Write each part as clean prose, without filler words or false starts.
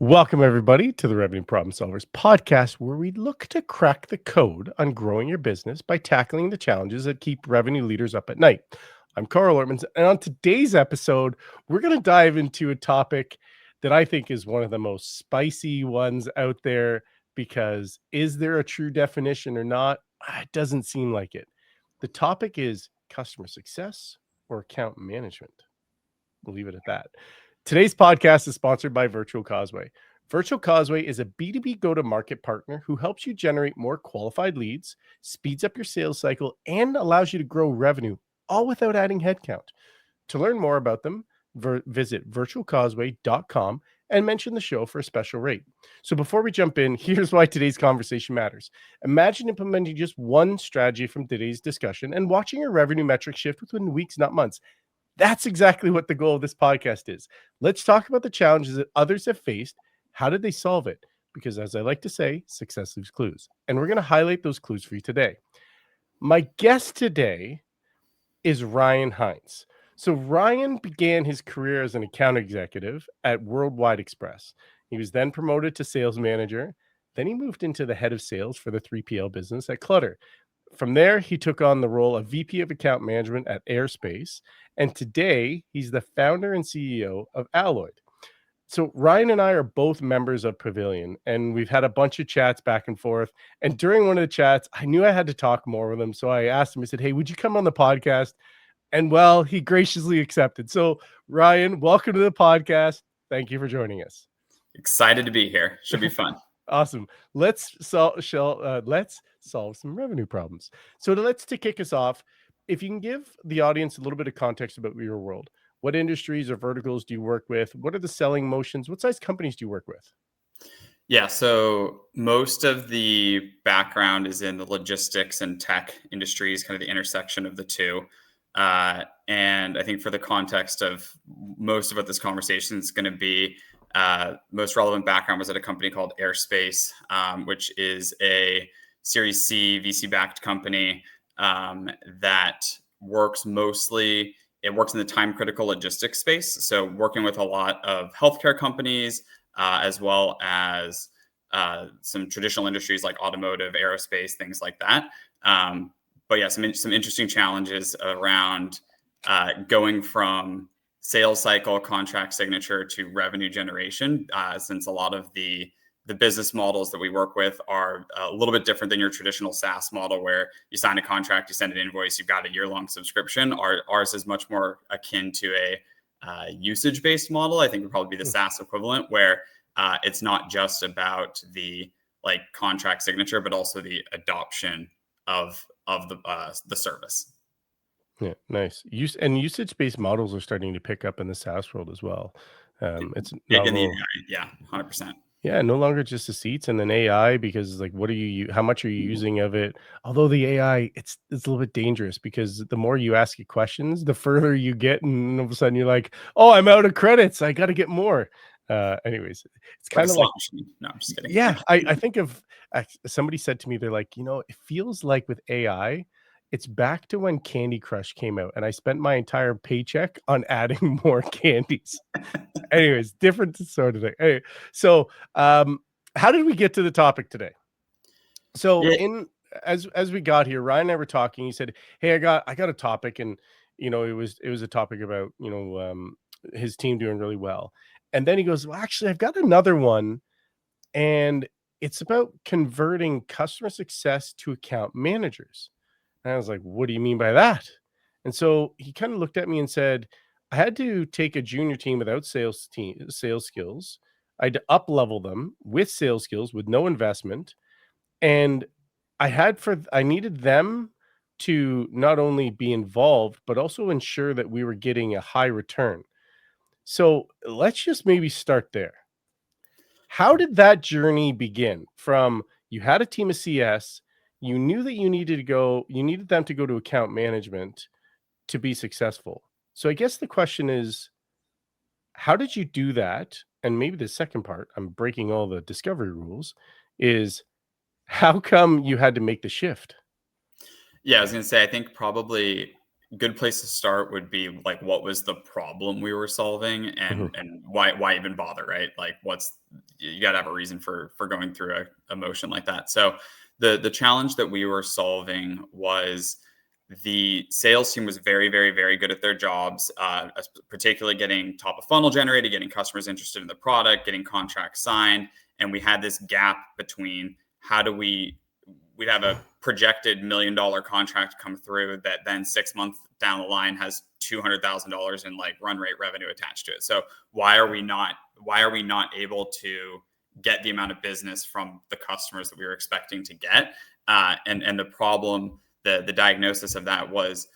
Welcome, everybody, to the Revenue Problem Solvers podcast, where we look to crack the code on growing your business by tackling the challenges that keep revenue leaders up at night. I'm Carl Ortmans, and on today's episode, we're going to dive into a topic that I think is one of the most spicy ones out there, because is there a true definition or not? It doesn't seem like it. The topic is customer success or account management. We'll leave it at that. Today's podcast is sponsored by Virtual Causeway. Virtual Causeway is a B2B go-to-market partner who helps you generate more qualified leads, speeds up your sales cycle, and allows you to grow revenue, all without adding headcount. To learn more about them, visit virtualcauseway.com and mention the show for a special rate. So before we jump in, here's why today's conversation matters. Imagine implementing just one strategy from today's discussion and watching your revenue metrics shift within weeks, not months. That's exactly what the goal of this podcast is. Let's talk about the challenges that others have faced. How did they solve it? Because as I like to say, success leaves clues. And we're going to highlight those clues for you today. My guest today is Ryan Heintz. So Ryan began his career as an account executive at Worldwide Express. He was then promoted to sales manager. Then he moved into the head of sales for the 3PL business at Clutter. From there, he took on the role of VP of Account Management at Airspace, and today he's the founder and CEO of Alloyd. So Ryan and I are both members of Pavilion, and we've had a bunch of chats back and forth. And during one of the chats, I knew I had to talk more with him, so I asked him. I said, "Hey, would you come on the podcast?" And well, he graciously accepted. So Ryan, welcome to the podcast. Thank you for joining us. Excited to be here. Should be fun. Awesome. Let's solve some revenue problems. So to kick us off, if you can give the audience a little bit of context about your world, what industries or verticals do you work with? What are the selling motions? What size companies do you work with? Yeah, so most of the background is in the logistics and tech industries, kind of the intersection of the two. And I think for the context of most of what this conversation is going to be, most relevant background was at a company called Airspace, which is a Series C VC-backed company that works in the time-critical logistics space. So working with a lot of healthcare companies, as well as some traditional industries like automotive, aerospace, things like that. But yeah, some interesting challenges around going from sales cycle, contract signature to revenue generation, since a lot of the business models that we work with are a little bit different than your traditional SaaS model, where you sign a contract, you send an invoice, you've got a year-long subscription. Ours is much more akin to a usage-based model. I think would probably be the SaaS equivalent, where it's not just about the contract signature, but also the adoption of the service. Yeah, nice. Usage-based models are starting to pick up in the SaaS world as well. It's in the AI, yeah, 100%. Yeah, no longer just the seats and then AI, because how much are you using of it? Although the AI, it's a little bit dangerous, because the more you ask it questions, the further you get, and all of a sudden you're like, oh, I'm out of credits, I got to get more. Anyways, it's kind of like, no, I'm just kidding. Yeah, I think of somebody said to me, they're like, it feels like with AI, it's back to when Candy Crush came out, and I spent my entire paycheck on adding more candies. Anyways, different sort of thing. Anyway, so how did we get to the topic today? So as we got here, Ryan and I were talking. He said, "Hey, I got a topic," and it was a topic about his team doing really well. And then he goes, "Well, actually, I've got another one, and it's about converting customer success to account managers." And I was like, "What do you mean by that?" And so he kind of looked at me and said, "I had to take a junior team without sales skills. I had to up level them with sales skills with no investment. And I needed them to not only be involved, but also ensure that we were getting a high return." So let's just maybe start there. How did that journey begin? From you had a team of CS, you knew that you needed them to go to account management to be successful. So I guess the question is, how did you do that? And maybe the second part, I'm breaking all the discovery rules, is how come you had to make the shift? Yeah, I was going to say, I think probably a good place to start would be what was the problem we were solving, and why even bother, right? you got to have a reason for going through a motion like that. So the challenge that we were solving was the sales team was very, very, very good at their jobs, particularly getting top of funnel generated, getting customers interested in the product, getting contracts signed. And we had this gap between how do we'd have a projected $1 million contract come through that then 6 months down the line has $200,000 in like run rate revenue attached to it. So why are we not able to get the amount of business from the customers that we were expecting to get? And the problem, the diagnosis of that was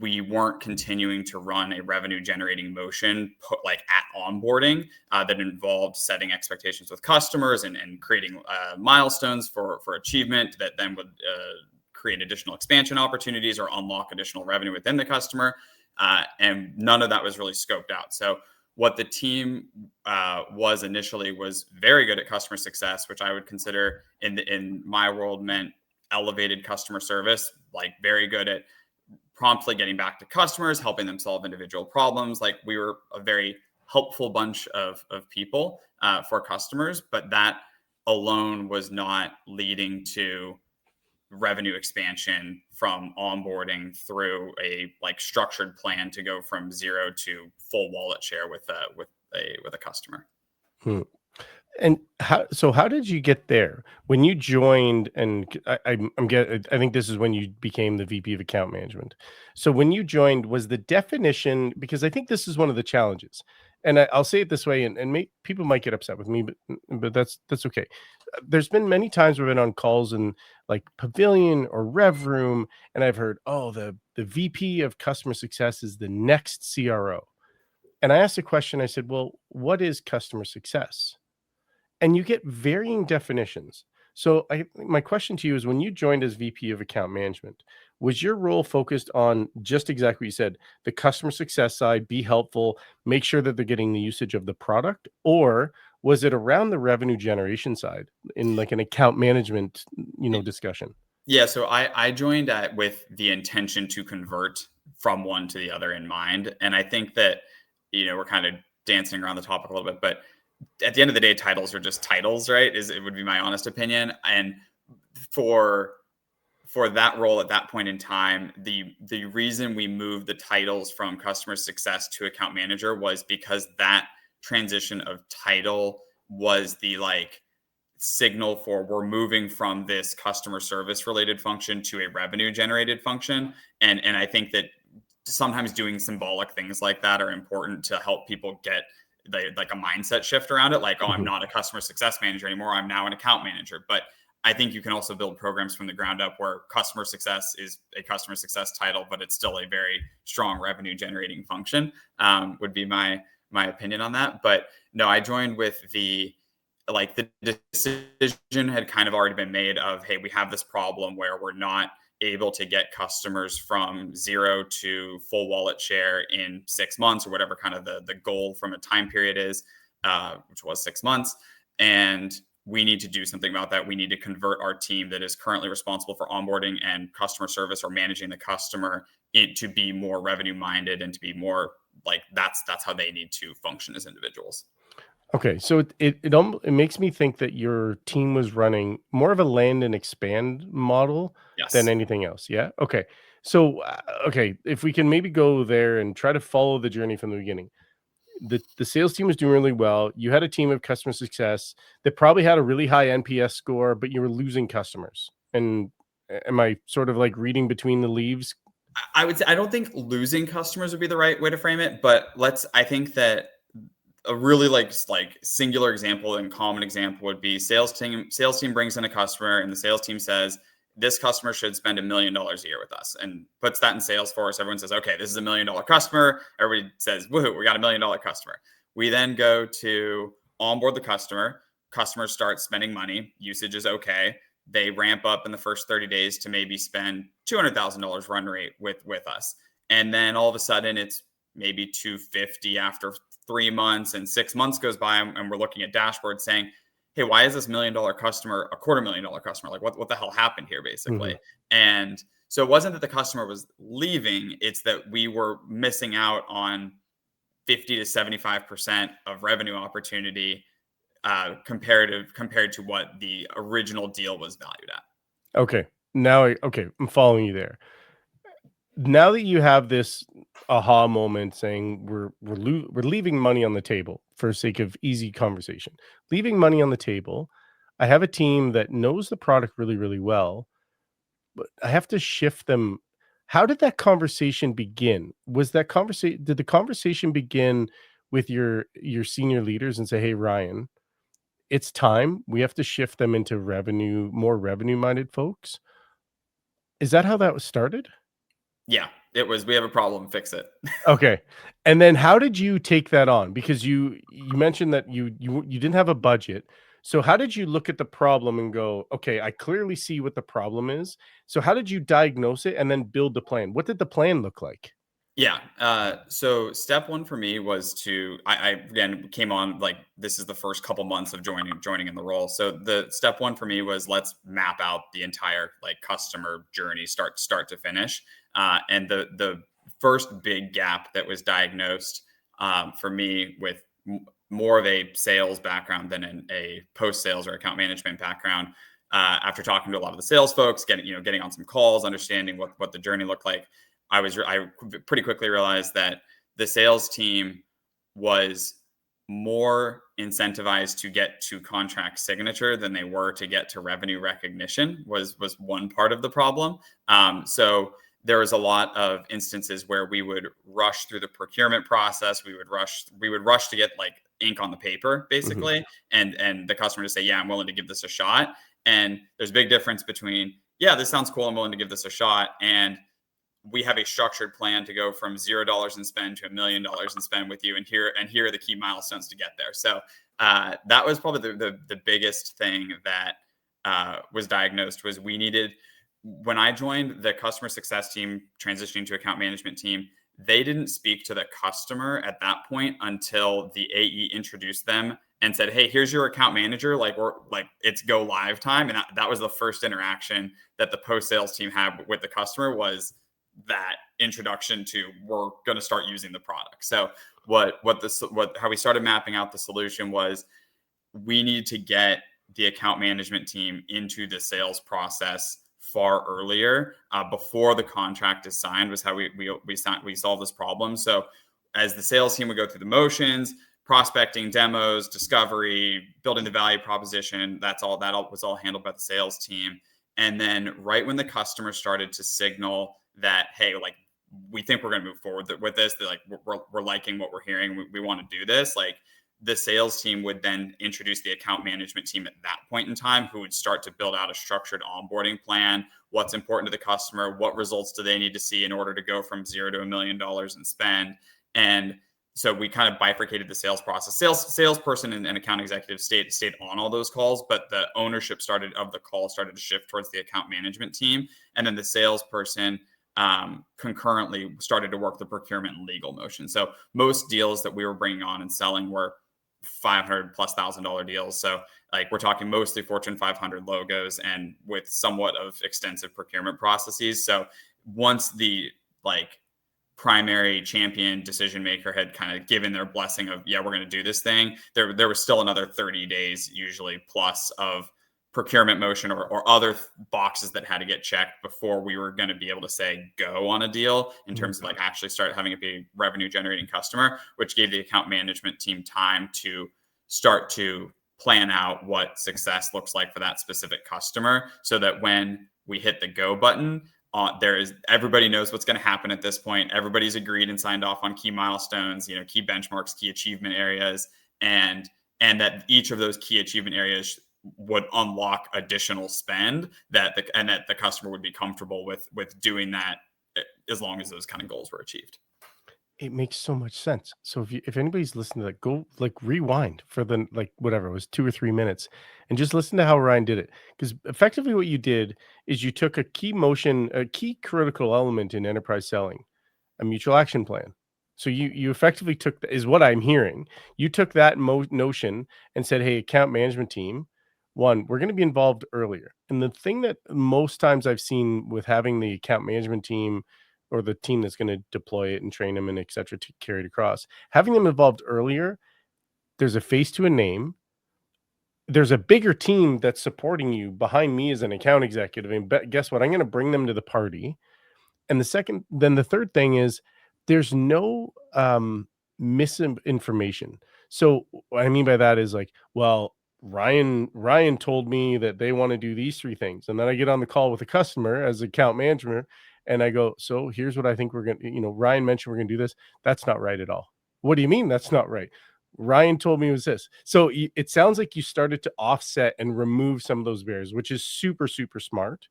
we weren't continuing to run a revenue generating motion like at onboarding that involved setting expectations with customers and creating milestones for achievement that then would create additional expansion opportunities or unlock additional revenue within the customer. And none of that was really scoped out. So what the team was initially was very good at customer success, which I would consider in my world meant elevated customer service, like very good at promptly getting back to customers, helping them solve individual problems. Like we were a very helpful bunch of people for customers, but that alone was not leading to revenue expansion from onboarding through a like structured plan to go from 0 to full wallet share with a customer. Hmm. And how did you get there when you joined? And I think this is when you became the VP of account management. So when you joined, was the definition, because I think this is one of the challenges, and I'll say it this way, and people might get upset with me, but that's okay. There's been many times we've been on calls in like Pavilion or Rev Room, and I've heard, oh, the VP of customer success is the next CRO. And I asked a question. I said, well, what is customer success? And you get varying definitions. So my question to you is, when you joined as VP of account management, was your role focused on just exactly what you said, the customer success side, be helpful, make sure that they're getting the usage of the product? Or was it around the revenue generation side in like an account management, discussion? Yeah, so I joined with the intention to convert from one to the other in mind. And I think that, we're kind of dancing around the topic a little bit, but at the end of the day, titles are just titles, right? It would be my honest opinion. And for that role at that point in time, the reason we moved the titles from customer success to account manager was because that transition of title was the like signal for we're moving from this customer service related function to a revenue generated function. And I think that sometimes doing symbolic things like that are important to help people get like a mindset shift around it. Like, oh, I'm not a customer success manager anymore. I'm now an account manager. But I think you can also build programs from the ground up where customer success is a customer success title, but it's still a very strong revenue generating function, would be my opinion on that. But no, I joined with the decision had kind of already been made of, hey, we have this problem where we're not able to get customers from 0 to full wallet share in 6 months or whatever kind of the goal from a time period is, which was 6 months. And we need to do something about that. We need to convert our team that is currently responsible for onboarding and customer service or managing the customer to be more revenue minded and to be more like that's how they need to function as individuals. Okay, so it makes me think that your team was running more of a land and expand model than Yes. anything else. Yeah. Okay. So okay, if we can maybe go there and try to follow the journey from the beginning. The sales team was doing really well. You had a team of customer success that probably had a really high NPS score, but you were losing customers. And am I sort of like reading between the leaves? I would say I don't think losing customers would be the right way to frame it, but I think that a really like singular example and common example would be sales team brings in a customer and the sales team says this customer should spend $1 million a year with us and puts that in Salesforce. Everyone says, okay, this is $1 million customer. Everybody says, woohoo, we got $1 million customer. We then go to onboard the customer. Customers start spending money. Usage is okay. They ramp up in the first 30 days to maybe spend $200,000 run rate with us. And then all of a sudden it's maybe 250 after 3 months, and 6 months goes by and we're looking at dashboards saying, hey, why is this $1 million customer a $250,000 customer? Like what the hell happened here basically? Mm-hmm. And so it wasn't that the customer was leaving, it's that we were missing out on 50 to 75% of revenue opportunity compared to what the original deal was valued at. Okay. Okay, I'm following you there. Now that you have this aha moment saying we're leaving money on the table for sake of easy conversation. Leaving money on the table, I have a team that knows the product really, really well, but I have to shift them. How did that conversation begin? Was that conversation Did the conversation begin with your senior leaders and say, "Hey, Ryan, it's time. We have to shift them into more revenue-minded folks." Is that how that was started? Yeah, it was. We have a problem. Fix it. Okay. And then how did you take that on? Because you mentioned that you didn't have a budget. So how did you look at the problem and go, "Okay, I clearly see what the problem is." So how did you diagnose it and then build the plan? What did the plan look like? Yeah. So step one for me was I again came on like this is the first couple months of joining in the role. So the step one for me was let's map out the entire like customer journey, start to finish. And the first big gap that was diagnosed for me with more of a sales background than a post sales or account management background. After talking to a lot of the sales folks, getting on some calls, understanding what the journey looked like, I pretty quickly realized that the sales team was more incentivized to get to contract signature than they were to get to revenue recognition was one part of the problem. So there was a lot of instances where we would rush through the procurement process. We would rush to get like ink on the paper, Mhm. basically, and the customer to say, "Yeah, I'm willing to give this a shot." And there's a big difference between, "Yeah, this sounds cool. I'm willing to give this a shot," and we have a structured plan to go from $0 in spend to $1 million in spend with you, and here are the key milestones to get there. So that was probably the biggest thing that was diagnosed. Was we needed, when I joined the customer success team transitioning to account management team, they didn't speak to the customer at that point until the AE introduced them and said, "Hey, here's your account manager. Like it's go live time." And that was the first interaction that the post sales team had with the customer, was that introduction to, we're going to start using the product. So how we started mapping out the solution was, we need to get the account management team into the sales process far earlier, before the contract is signed, was how we solved this problem. So as the sales team would go through the motions, prospecting, demos, discovery, building the value proposition, that was all handled by the sales team. And then right when the customer started to signal that, "Hey, like we think we're going to move forward with this, they're like, we're liking what we're hearing, we want to do this," like the sales team would then introduce the account management team at that point in time, who would start to build out a structured onboarding plan. What's important to the customer? What results do they need to see in order to go from 0 to $1 million in spend? And so we kind of bifurcated the sales process. Salesperson and account executive stayed on all those calls, but the ownership of the call started to shift towards the account management team, and then the salesperson concurrently started to work the procurement and legal motion. So most deals that we were bringing on and selling were $500,000+ deals. So like we're talking mostly Fortune 500 logos and with somewhat of extensive procurement processes. So once the like primary champion decision maker had kind of given their blessing of, "Yeah, we're going to do this thing," there was still another 30 days usually plus of procurement motion or other boxes that had to get checked before we were going to be able to say go on a deal, in terms of like actually start having it be revenue generating customer, which gave the account management team time to start to plan out what success looks like for that specific customer, so that when we hit the go button, everybody knows what's going to happen at this point. Everybody's agreed and signed off on key milestones, key benchmarks, key achievement areas, and that each of those key achievement areas would unlock additional spend, that the customer would be comfortable with doing that, as long as those kind of goals were achieved. It makes so much sense. So if anybody's listening to that, go like rewind for the like whatever it was 2 or 3 minutes and just listen to how Ryan did it. Because effectively what you did is you took a key critical element in enterprise selling, a mutual action plan. So you effectively is what I'm hearing. You took that notion and said, "Hey, account management team, one, we're going to be involved earlier." And the thing that most times I've seen with having the account management team or the team that's going to deploy it and train them and et cetera to carry it across, having them involved earlier, there's a face to a name. there's a bigger team that's supporting you behind me as an account executive. And guess what? I'm going to bring them to the party. And the third thing is there's no misinformation. So what I mean by that is like, well, Ryan told me that they want to do these three things. And then I get on the call with the customer as account manager and I go, so here's what I think we're going to, Ryan mentioned we're going to do this. That's not right at all. What do you mean that's not right? Ryan told me it was this. So it sounds like you started to offset and remove some of those barriers, which is super, super smart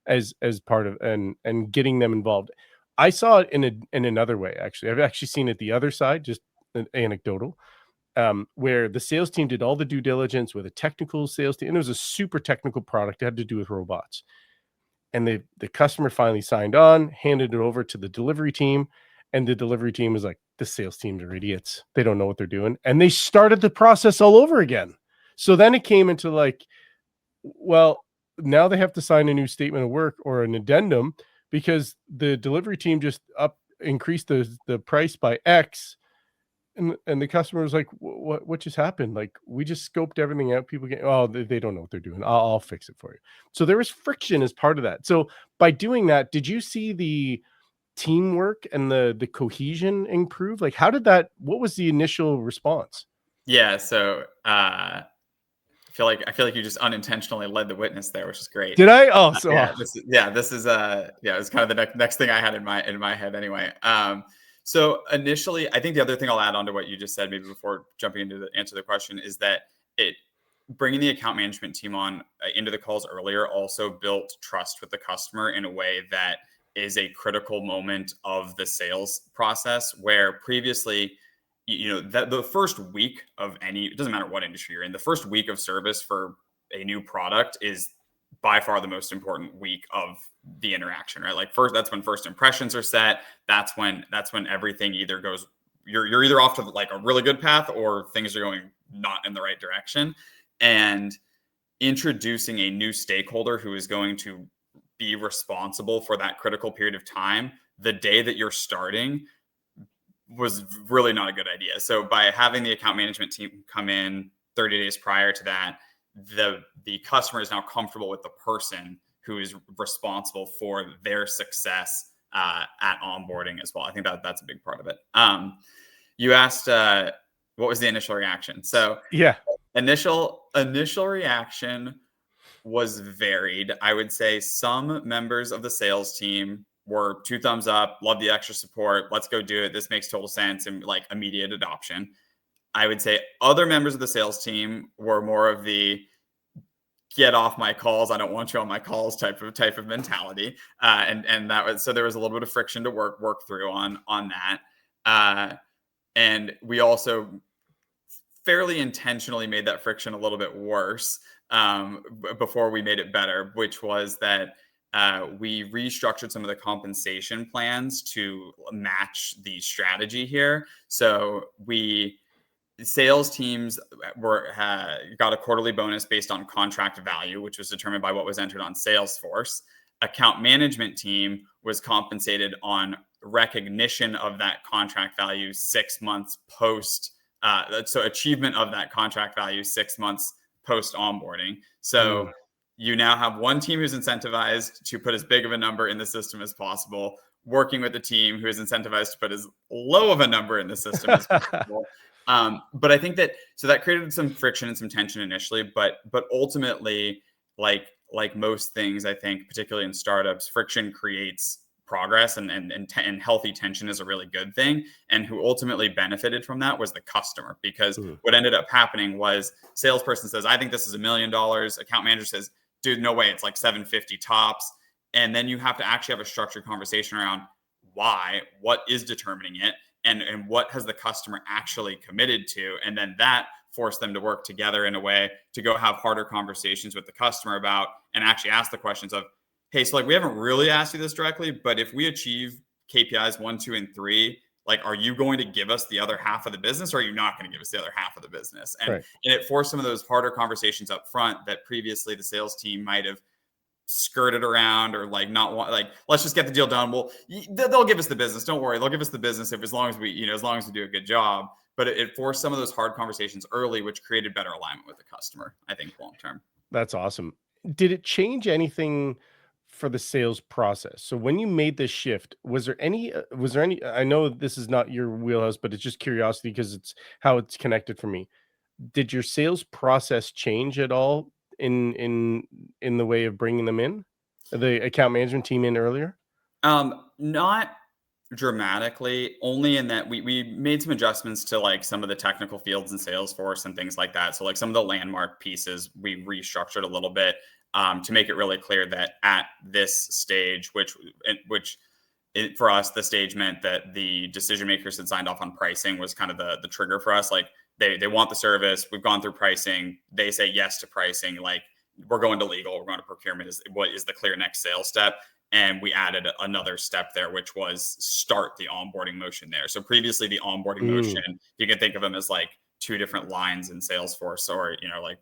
as part of and getting them involved. I saw it in another way, actually. I've actually seen it the other side, just anecdotal, where the sales team did all the due diligence with a technical sales team, and it was a super technical product. It had to do with robots. And the customer finally signed on, handed it over to the delivery team, and the delivery team was like, the sales teams are idiots. They don't know what they're doing. And they started the process all over again. So then it came into like, well, now they have to sign a new statement of work or an addendum because the delivery team just increased the price by X. And the customer was like, what just happened? Like, we just scoped everything out. People they don't know what they're doing. I'll fix it for you. So there was friction as part of that. So by doing that, did you see the teamwork and the cohesion improve? Like, what was the initial response? Yeah. So I feel like you just unintentionally led the witness there, which is great. Did I? Oh, so this is it's kind of the next thing I had in my head anyway. So initially, I think the other thing I'll add on to what you just said, maybe before jumping into the answer to the question, is that bringing the account management team on into the calls earlier also built trust with the customer in a way that is a critical moment of the sales process, where previously, that the first week of it doesn't matter what industry you're in, the first week of service for a new product is by far the most important week of the interaction, right? Like that's when first impressions are set. That's when everything either goes, you're either off to like a really good path or things are going not in the right direction. And introducing a new stakeholder who is going to be responsible for that critical period of time, the day that you're starting, was really not a good idea. So by having the account management team come in 30 days prior to that, the customer is now comfortable with the person who is responsible for their success at onboarding as well. I think that's a big part of it. You asked what was the initial reaction? So yeah, initial reaction was varied. I would say some members of the sales team were 2 thumbs up, love the extra support, let's go do it, this makes total sense, and like immediate adoption. I would say other members of the sales team were more of the get off my calls, I don't want you on my calls type of mentality. And that was, so there was a little bit of friction to work through on that. And we also fairly intentionally made that friction a little bit worse before we made it better, which was that we restructured some of the compensation plans to match the strategy here. So sales teams got a quarterly bonus based on contract value, which was determined by what was entered on Salesforce. Account management team was compensated on recognition of that contract value 6 months post. So achievement of that contract value 6 months post onboarding. So you now have one team who's incentivized to put as big of a number in the system as possible, working with the team who is incentivized to put as low of a number in the system as possible. But I think that created some friction and some tension initially, but ultimately, like most things, I think, particularly in startups, friction creates progress, and healthy tension is a really good thing. And who ultimately benefited from that was the customer, because what ended up happening was salesperson says, I think this is $1 million. Account manager says, dude, no way, it's like 750 tops. And then you have to actually have a structured conversation around why, what is determining it, and what has the customer actually committed to. And then that forced them to work together in a way to go have harder conversations with the customer about, and actually ask the questions of, hey, so like, we haven't really asked you this directly, but if we achieve KPIs 1, 2, and 3, like, are you going to give us the other half of the business, or are you not going to give us the other half of the business? And, right. And it forced some of those harder conversations up front that previously the sales team might have skirted around, or like not want, like, let's just get the deal done. Well, they'll give us the business. Don't worry. They'll give us the business as long as we do a good job. but it forced some of those hard conversations early, which created better alignment with the customer, I think, long term. That's awesome. Did it change anything for the sales process? So when you made this shift, was there any I know this is not your wheelhouse, but it's just curiosity because it's how it's connected for me. Did your sales process change at all in the way of bringing them in? The account management team in earlier? Not dramatically, only in that we made some adjustments to like some of the technical fields in Salesforce and things like that. So like some of the landmark pieces we restructured a little bit to make it really clear that at this stage, for us, the stage meant that the decision makers had signed off on pricing was kind of the trigger for us. Like they want the service. We've gone through pricing. They say yes to pricing. Like we're going to legal. We're going to procurement. Is what is the clear next sales step? And we added another step there, which was start the onboarding motion there. So previously, the onboarding Mm, motion, you can think of them as like two different lines in Salesforce, or like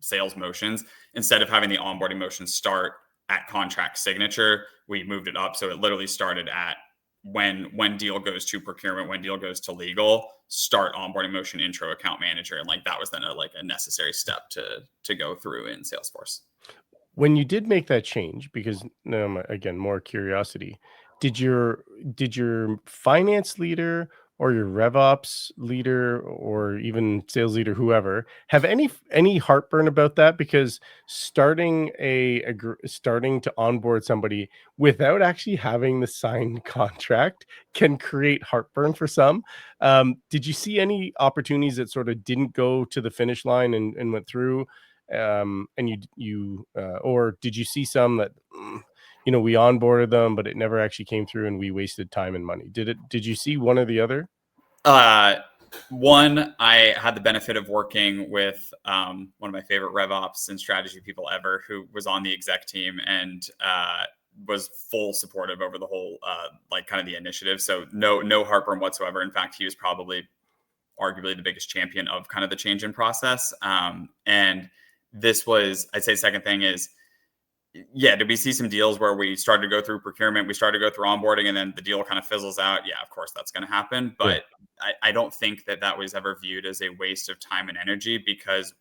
sales motions. Instead of having the onboarding motion start at contract signature, we moved it up. So it literally started at when deal goes to procurement, when deal goes to legal, start onboarding motion, intro account manager, and like that was then a necessary step to go through in Salesforce. when you did make that change, because now again, more curiosity, did your did your finance leader or your RevOps leader or even sales leader, whoever, have any heartburn about that? Because starting to onboard somebody without actually having the signed contract can create heartburn for some. Did you see any opportunities that sort of didn't go to the finish line and went through? And or did you see some that we onboarded them but it never actually came through and we wasted time and money? Did you see one or the other? Uh, One, I had the benefit of working with one of my favorite RevOps and strategy people ever, who was on the exec team and was full supportive over the whole like kind of the initiative. So no heartburn whatsoever. In fact, he was probably arguably the biggest champion of kind of the change in process. And this was, I'd say, second thing is, yeah, did we see some deals where we started to go through procurement, we started to go through onboarding, and then the deal kind of fizzles out? Yeah, of course that's going to happen. Yeah. But I don't think that was ever viewed as a waste of time and energy, because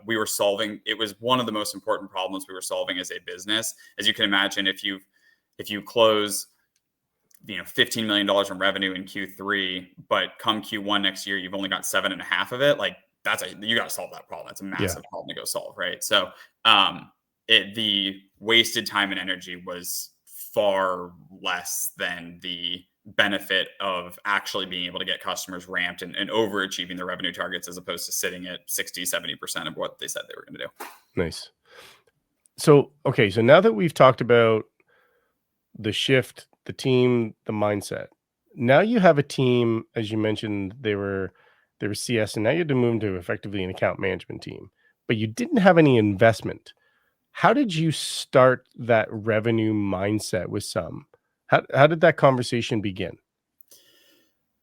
we were solving, it was one of the most important problems we were solving as a business. As you can imagine, if you close $15 million in revenue in Q3, but come Q1 next year, you've only got 7.5 of it. Like you got to solve that problem. That's a Yeah. massive problem to go solve, right? So the wasted time and energy was far less than the benefit of actually being able to get customers ramped and overachieving their revenue targets, as opposed to sitting at 60-70% of what they said they were going to do. Nice. So okay, so now that we've talked about the shift, the team, the mindset, now you have a team, as you mentioned, they were CS, and now you had to move to effectively an account management team, but you didn't have any investment. How did you start that revenue mindset with some? How did that conversation begin?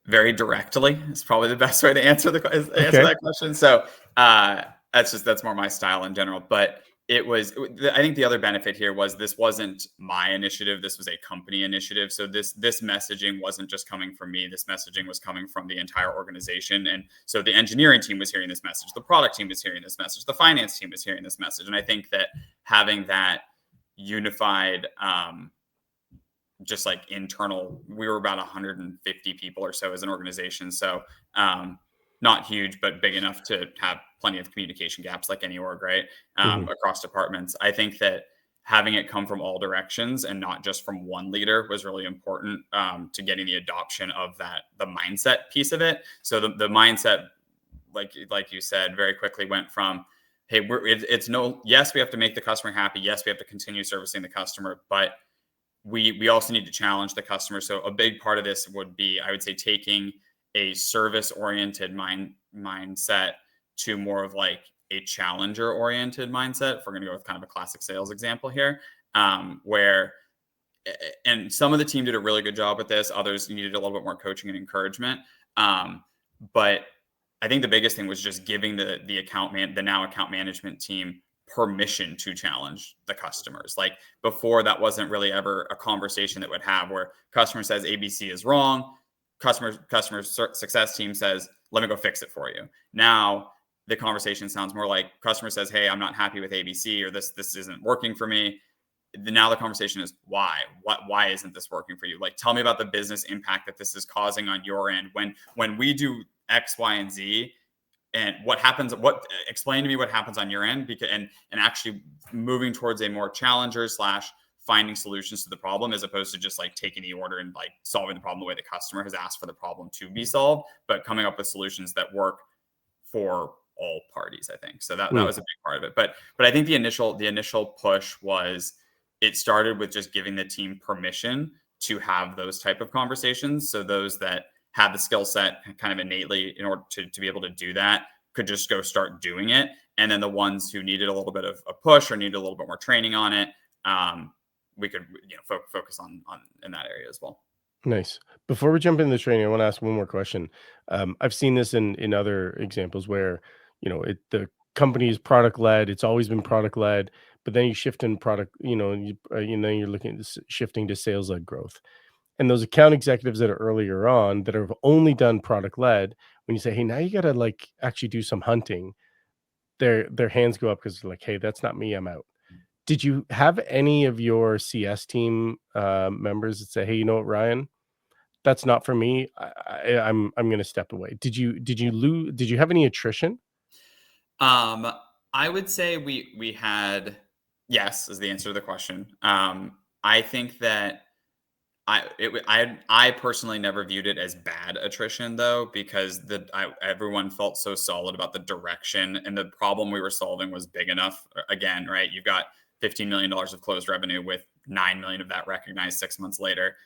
Very directly is probably the best way to answer answer Okay. that question. So that's more my style in general. But I think the other benefit here was this wasn't my initiative. This was a company initiative. So this messaging wasn't just coming from me. This messaging was coming from the entire organization. And so the engineering team was hearing this message. The product team was hearing this message. The finance team was hearing this message. And I think that having that unified, just like internal, we were about 150 people or so as an organization. So not huge, but big enough to have plenty of communication gaps like any org, right? Mhm, Across departments. I think that having it come from all directions and not just from one leader was really important to getting the adoption of the mindset piece of it. So the mindset, like you said, very quickly went from, hey, yes, we have to make the customer happy. Yes, we have to continue servicing the customer, but we also need to challenge the customer. So a big part of this would be, I would say, taking a service oriented mindset to more of like a challenger oriented mindset. If we're going to go with kind of a classic sales example here, where and some of the team did a really good job with this. Others needed a little bit more coaching and encouragement. But I think the biggest thing was just giving the now account management team permission to challenge the customers. Like before, that wasn't really ever a conversation that would have, where customer says ABC is wrong. customer success team says, let me go fix it for you. Now the conversation sounds more like customer says, hey, I'm not happy with ABC, or this isn't working for me. Now the conversation is why isn't this working for you? Like, tell me about the business impact that this is causing on your end. When we do X, Y, and Z, and explain to me what happens on your end, because and actually moving towards a more challenger / finding solutions to the problem, as opposed to just like taking the order and like solving the problem the way the customer has asked for the problem to be solved, but coming up with solutions that work for all parties, I think. So that was a big part of it. But I think the initial push was, it started with just giving the team permission to have those type of conversations. So those that had the skill set kind of innately in order to be able to do that could just go start doing it. And then the ones who needed a little bit of a push or needed a little bit more training on it, we could focus on in that area as well. Nice. Before we jump into the training, I want to ask one more question. I've seen this in other examples where, the company is product led. It's always been product led, but then you shift in product, you're looking at shifting to sales led growth. And those account executives that are earlier on that have only done product led, when you say, hey, now you got to like actually do some hunting, their hands go up because they're like, hey, that's not me. I'm out. Did you have any of your CS team members that say, hey, you know what, Ryan? That's not for me. I'm gonna step away. Did you have any attrition? I would say we had, yes, is the answer to the question. I think that I personally never viewed it as bad attrition, though, because everyone felt so solid about the direction, and the problem we were solving was big enough. Again, right? You've got $15 million of closed revenue with 9 million of that recognized 6 months later.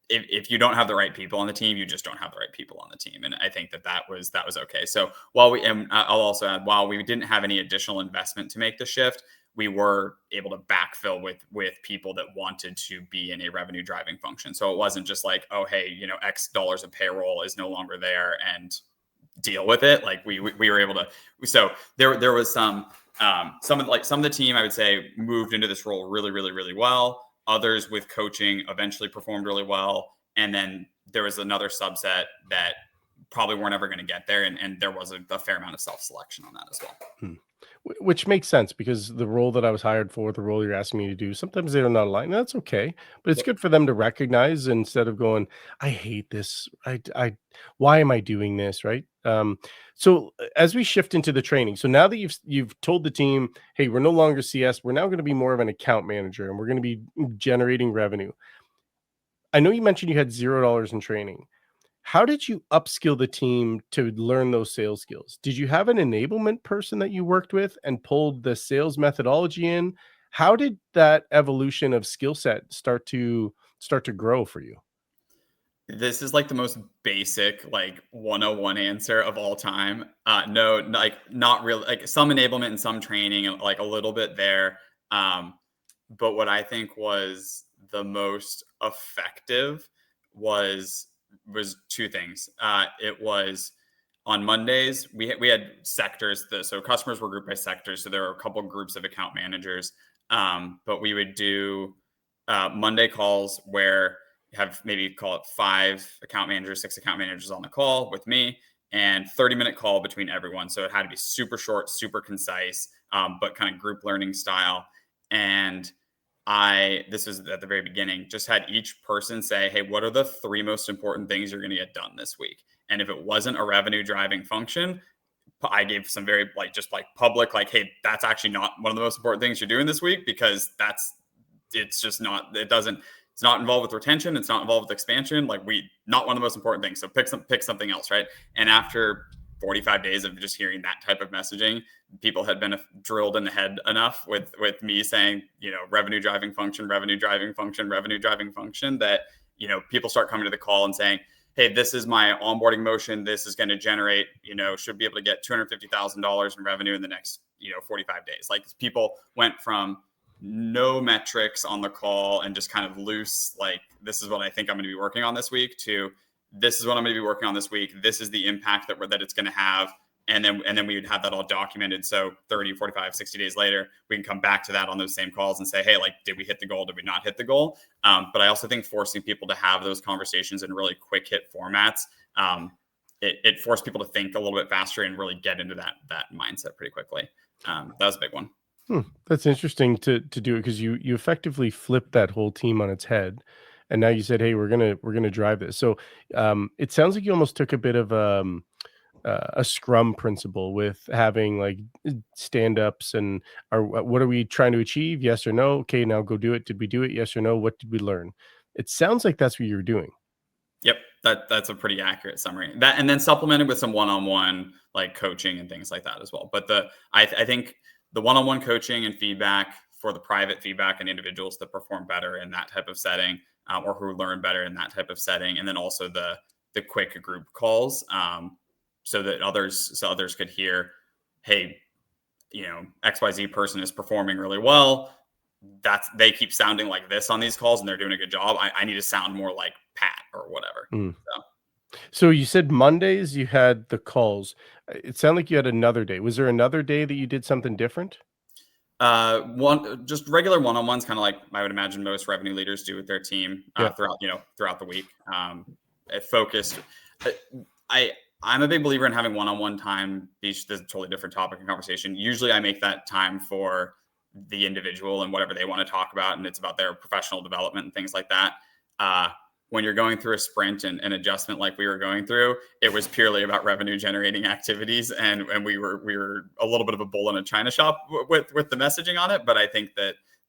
If you don't have the right people on the team, you just don't have the right people on the team. And I think that was okay. So and I'll also add, while we didn't have any additional investment to make the shift, we were able to backfill with people that wanted to be in a revenue driving function. So it wasn't just like, oh, hey, X dollars of payroll is no longer there and deal with it. Like we were able to. So there was some of the team, I would say, moved into this role really, really, really well. Others with coaching eventually performed really well. And then there was another subset that probably weren't ever going to get there. And there was a fair amount of self-selection on that as well. Which makes sense, because the role that I was hired for, the role you're asking me to do, sometimes they're not aligned. That's okay, but it's good for them to recognize, instead of going, "I hate this. Why am I doing this?" Right? So as we shift into the training, so now that you've told the team, "Hey, we're no longer CS. We're now going to be more of an account manager, and we're going to be generating revenue." I know you mentioned you had $0 in training. How did you upskill the team to learn those sales skills? Did you have an enablement person that you worked with and pulled the sales methodology in? How did that evolution of skill set start to grow for you? This is like the most basic, like 101 answer of all time. No, like not really, like some enablement and some training, like a little bit there. But what I think was the most effective was two things. It was on Mondays, we had sectors, so customers were grouped by sectors. So there were a couple groups of account managers. But we would do Monday calls where have maybe call it 5 account managers, 6 account managers on the call with me, and 30-minute call between everyone. So it had to be super short, super concise, but kind of group learning style. And this was at the very beginning, just had each person say, hey, what are the 3 most important things you're going to get done this week? And if it wasn't a revenue driving function, I gave some very just public, hey, that's actually not one of the most important things you're doing this week, because it's just not, it's not involved with retention. It's not involved with expansion. Not one of the most important things. So pick something else. Right. And after 45 days of just hearing that type of messaging, people had been drilled in the head enough with me saying, revenue driving function, revenue driving function, revenue driving function, that, people start coming to the call and saying, hey, this is my onboarding motion. This is going to generate, should be able to get $250,000 in revenue in the next, 45 days. People went from no metrics on the call and just kind of loose, this is what I think I'm going to be working on this week, to this is what I'm going to be working on this week. This is the impact that it's going to have. and then we would have that all documented. So 30, 45, 60 days later, we can come back to that on those same calls and say, hey, like, did we hit the goal? Did we not hit the goal? But I also think forcing people to have those conversations in really quick hit formats, it forced people to think a little bit faster and really get into that mindset pretty quickly. That was a big one. That's interesting to do it because you effectively flipped that whole team on its head, and now you said, "Hey, we're gonna drive this." So it sounds like you almost took a bit of a scrum principle with having like stand ups and what are we trying to achieve? Yes or no? Okay, now go do it. Did we do it? Yes or no? What did we learn? It sounds like that's what you're doing. Yep, that's a pretty accurate summary. That, and then supplemented with some one-on-one like coaching and things like that as well. But I think the one-on-one coaching and feedback for the private feedback and individuals that perform better in that type of setting, or who learn better in that type of setting, and then also the quick group calls, so that others could hear, hey, XYZ person is performing really well. They keep sounding like this on these calls and they're doing a good job. I need to sound more like Pat or whatever. Mm. So So you said Mondays you had the calls. It sounded like you had another day. Was there another day that you did something different? one just regular one-on-ones, kind of like I would imagine most revenue leaders do with their team, Yeah. throughout the week. It focused. uh, I'm a big believer in having one-on-one time. This is a totally different topic and conversation. Usually I make that time for the individual and whatever they want to talk about, and it's about their professional development and things like that. Uh, when you're going through a sprint and an adjustment like we were going through, it was purely about revenue generating activities, and we were a little bit of a bull in a china shop with the messaging on it. But I think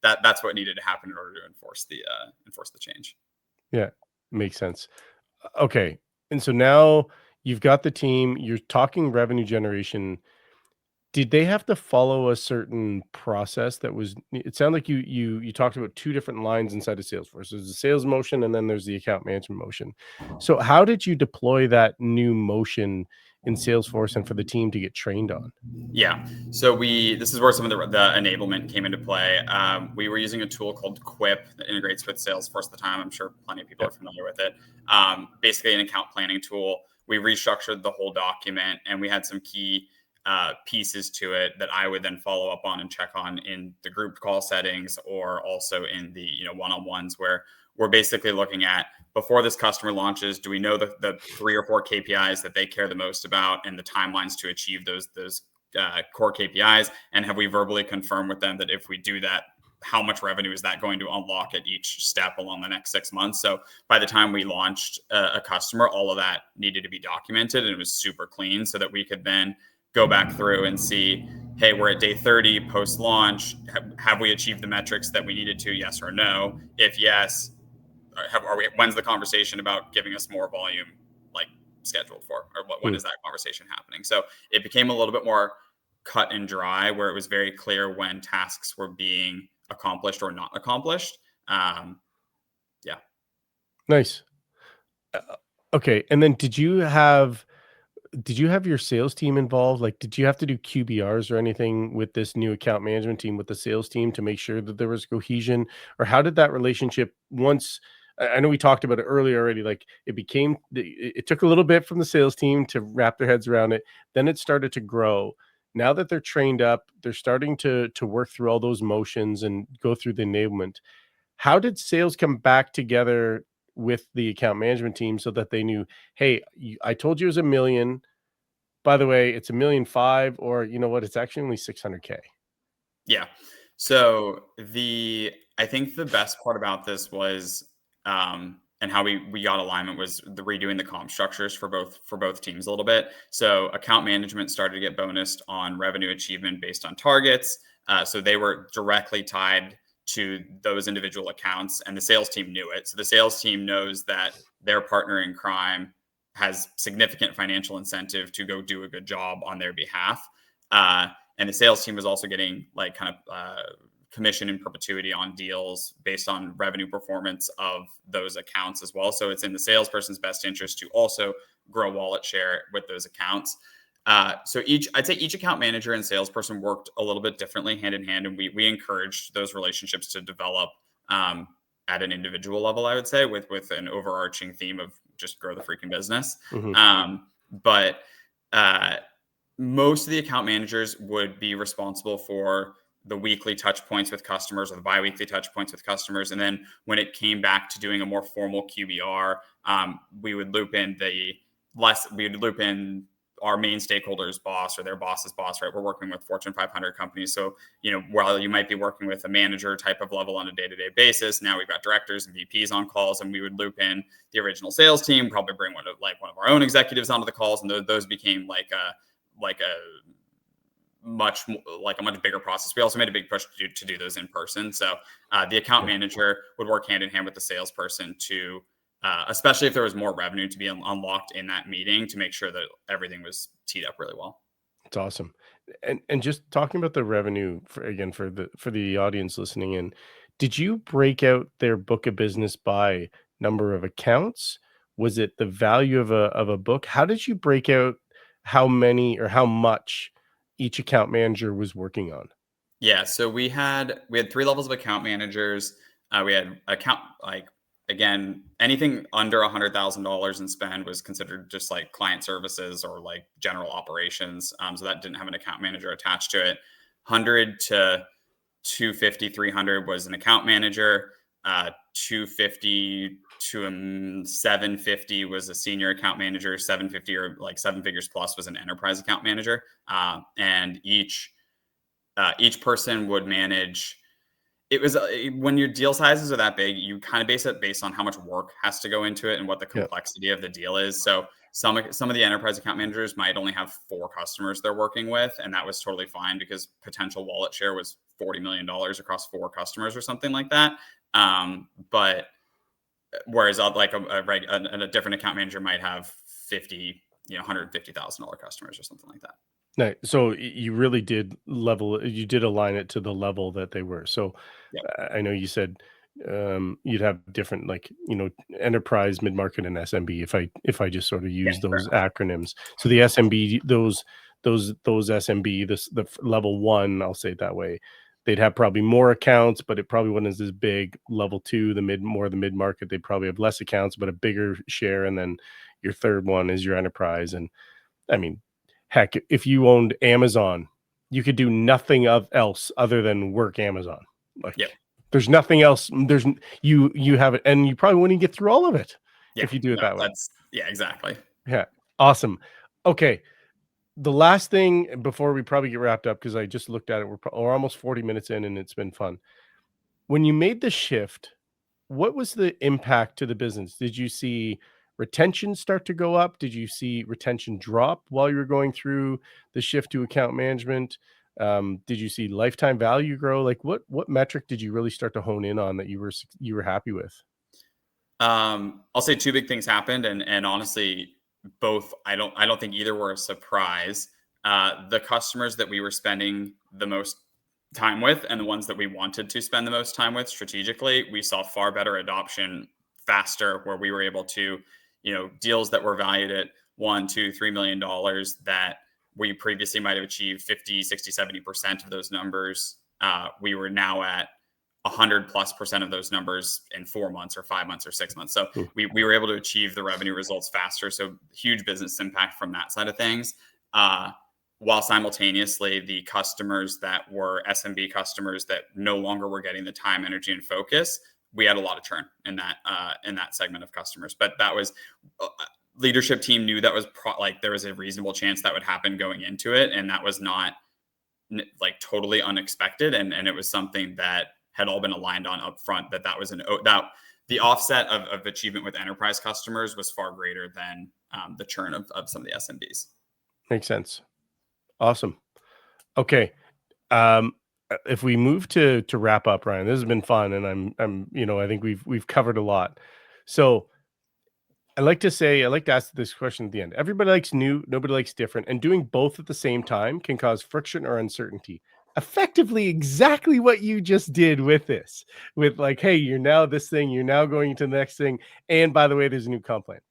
that's what needed to happen in order to enforce the change. Yeah, makes sense. Okay. And so now you've got the team, you're talking revenue generation. Did they have to follow a certain process that was it sounded like you talked about two different lines inside of Salesforce. There's the sales motion and then there's the account management motion. So how did you deploy that new motion in Salesforce and for the team to get trained on? Yeah. So this is where some of the enablement came into play. We were using a tool called Quip that integrates with Salesforce at the time. I'm sure plenty of people Yeah. are familiar with it. Basically, an account planning tool. We restructured the whole document, and we had some key pieces to it that I would then follow up on and check on in the group call settings, or also in the one-on-ones, where we're basically looking at, before this customer launches, do we know the 3 or 4 KPIs that they care the most about and the timelines to achieve those core KPIs, and have we verbally confirmed with them that if we do that, how much revenue is that going to unlock at each step along the next 6 months? So by the time we launched a customer, all of that needed to be documented, and it was super clean, so that we could then go back through and see, hey, we're at day 30 post launch. Have we achieved the metrics that we needed to? Yes or no? If yes, when's the conversation about giving us more volume like scheduled for, or when Hmm. is that conversation happening? So it became a little bit more cut and dry, where it was very clear when tasks were being accomplished or not accomplished. Yeah. Nice. Uh, okay. And then did you have your sales team involved? Like, did you have to do QBRs or anything with this new account management team with the sales team to make sure that there was cohesion? Or how did that relationship once I know we talked about it earlier already, like it took a little bit from the sales team to wrap their heads around it. Then it started to grow. Now that they're trained up, they're starting to work through all those motions and go through the enablement. How did sales come back together with the account management team so that they knew, hey, I told you it was a million. By the way, it's 1,000,005, or you know what? It's actually only 600K. Yeah. So I think the best part about this was, and how we got alignment, was the redoing the comp structures for both teams a little bit. So account management started to get bonused on revenue achievement based on targets. So they were directly tied to those individual accounts, and the sales team knew it. So the sales team knows that their partner in crime has significant financial incentive to go do a good job on their behalf. And the sales team was also getting like kind of commission in perpetuity on deals based on revenue performance of those accounts as well. So it's in the salesperson's best interest to also grow wallet share with those accounts. So I'd say each account manager and salesperson worked a little bit differently hand in hand, and we encouraged those relationships to develop at an individual level, I would say, with an overarching theme of just grow the freaking business. Mhm. But most of the account managers would be responsible for the weekly touch points with customers or the biweekly touch points with customers. And then when it came back to doing a more formal QBR, we would loop in our main stakeholders boss or their boss's boss, right? We're working with Fortune 500 companies. So, while you might be working with a manager type of level on a day-to-day basis, now we've got directors and VPs on calls, and we would loop in the original sales team, probably bring one of our own executives onto the calls. And those became like a much bigger process. We also made a big push to do those in person. So the account manager would work hand in hand with the salesperson to, especially if there was more revenue to be unlocked in that meeting, to make sure that everything was teed up really well. It's awesome. And just talking about the revenue for the audience listening in, did you break out their book of business by number of accounts? Was it the value of a book? How did you break out how many or how much each account manager was working on? Yeah, so we had three levels of account managers. We had account again, anything under $100,000 in spend was considered just like client services or like general operations. So that didn't have an account manager attached to it. 100 to 250, 300 was an account manager. 250 to 750 was a senior account manager. 750 or like seven figures plus was an enterprise account manager. And each person would manage. It was when your deal sizes are that big, you kind of base it based on how much work has to go into it and what the Yeah. complexity of the deal is. So some of the enterprise account managers might only have 4 customers they're working with, and that was totally fine because potential wallet share was $40 million across 4 customers or something like that. But whereas a different account manager might have 50, $150,000 customers or something like that. No, so you really did you did align it to the level that they were. So Yeah. I know you said you'd have different enterprise, mid-market, and SMB if I just sort of Yeah. use Fair those enough. acronyms. So the SMB, those SMB, level one, I'll say it that way. They'd have probably more accounts, but it probably wasn't as big. Level two, the mid-market, they probably have less accounts, but a bigger share. And then your third one is your enterprise. And I mean, heck, if you owned Amazon, you could do nothing else other than work Amazon. Yeah. Like, there's nothing else. You have it, and you probably wouldn't get through all of it Yeah. if you do it No, that way. exactly. Yeah, awesome. Okay, the last thing before we probably get wrapped up, because I just looked at it, we're almost 40 minutes in, and it's been fun. When you made the shift, what was the impact to the business? Did you see retention start to go up? Did you see retention drop while you were going through the shift to account management? Did you see lifetime value grow? Like what metric did you really start to hone in on that you were happy with? I'll say 2 big things happened, and honestly, both I don't think either were a surprise. The customers that we were spending the most time with and the ones that we wanted to spend the most time with strategically, we saw far better adoption faster, where we were able to, deals that were valued at 1, 2, $3 million that we previously might have achieved 50, 60, 70% of those numbers. We were now at 100+% of those numbers in 4 months or 5 months or 6 months. So Hmm. we were able to achieve the revenue results faster. So huge business impact from that side of things. While simultaneously the customers that were SMB customers that no longer were getting the time, energy, and focus, we had a lot of churn in that segment of customers. But that was leadership team knew that was there was a reasonable chance that would happen going into it, and that was not like totally unexpected, and it was something that had all been aligned on up front, that was that the offset of achievement with enterprise customers was far greater than the churn of some of the SMBs. Makes sense. Awesome. Okay. Um, if we move to wrap up, Ryan, this has been fun, and I think we've covered a lot. So I like to ask this question at the end. Everybody likes new, nobody likes different, and doing both at the same time can cause friction or uncertainty. Effectively, exactly what you just did with this, with like, hey, you're now this thing, you're now going to the next thing, and by the way, there's a new comp plan.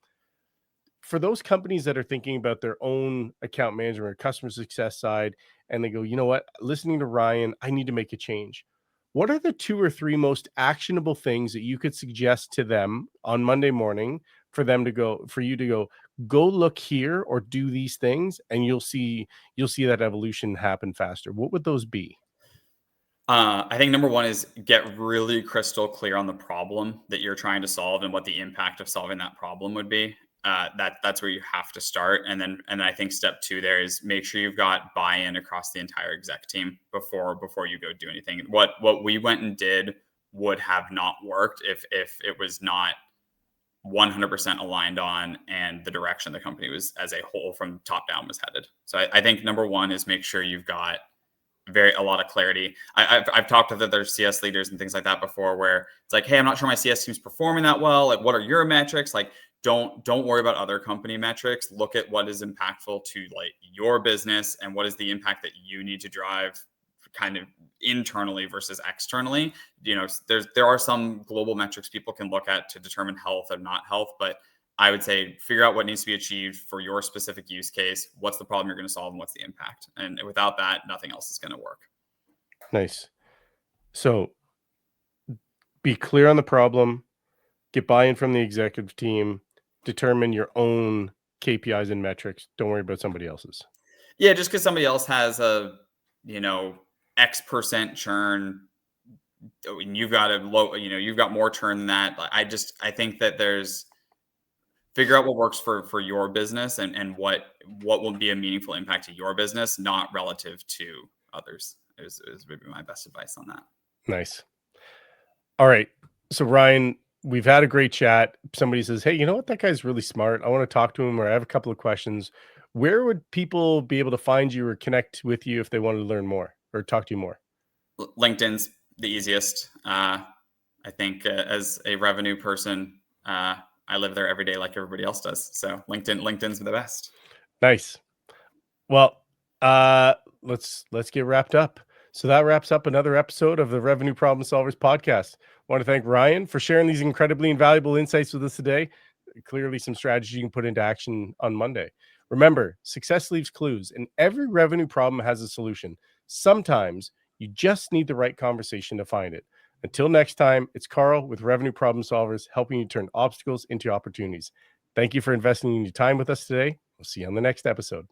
For those companies that are thinking about their own account management or customer success side, and they go, you know what, listening to Ryan, I need to make a change. What are the 2 or 3 most actionable things that you could suggest to them on Monday morning for them to go, for you to go look here or do these things, and you'll see that evolution happen faster? What would those be? I think number one is get really crystal clear on the problem that you're trying to solve and what the impact of solving that problem would be. That's where you have to start, and then I think step two there is make sure you've got buy-in across the entire exec team before you go do anything. What we went and did would have not worked if it was not 100% aligned on and the direction the company was as a whole from top down was headed. So I think number one is make sure you've got a lot of clarity. I've talked with other CS leaders and things like that before, where it's like, hey, I'm not sure my CS team's performing that well. Like, what are your metrics? Like, don't worry about other company metrics. Look at what is impactful to like your business and what is the impact that you need to drive kind of internally versus externally. There are some global metrics people can look at to determine health or not health, but I would say figure out what needs to be achieved for your specific use case. What's the problem you're going to solve and what's the impact? And without that, nothing else is going to work. Nice. So be clear on the problem, get buy-in from the executive team, determine your own KPIs and metrics. Don't worry about somebody else's. Yeah, just because somebody else has a, X% churn, and you've got a low, you've got more churn than that. I think that there's figure out what works for your business and what will be a meaningful impact to your business, not relative to others. Is maybe my best advice on that. Nice. All right. So Ryan, we've had a great chat. Somebody says, hey, you know what? That guy's really smart. I want to talk to him, or I have a couple of questions. Where would people be able to find you or connect with you if they wanted to learn more or talk to you more? LinkedIn's the easiest. I think as a revenue person, I live there every day like everybody else does. So LinkedIn's the best. Nice. Well, let's get wrapped up. So that wraps up another episode of the Revenue Problem Solvers podcast. I want to thank Ryan for sharing these incredibly invaluable insights with us today. Clearly some strategy you can put into action on Monday. Remember, success leaves clues, and every revenue problem has a solution. Sometimes you just need the right conversation to find it. Until next time, it's Carl with Revenue Problem Solvers, helping you turn obstacles into opportunities. Thank you for investing in your time with us today. We'll see you on the next episode.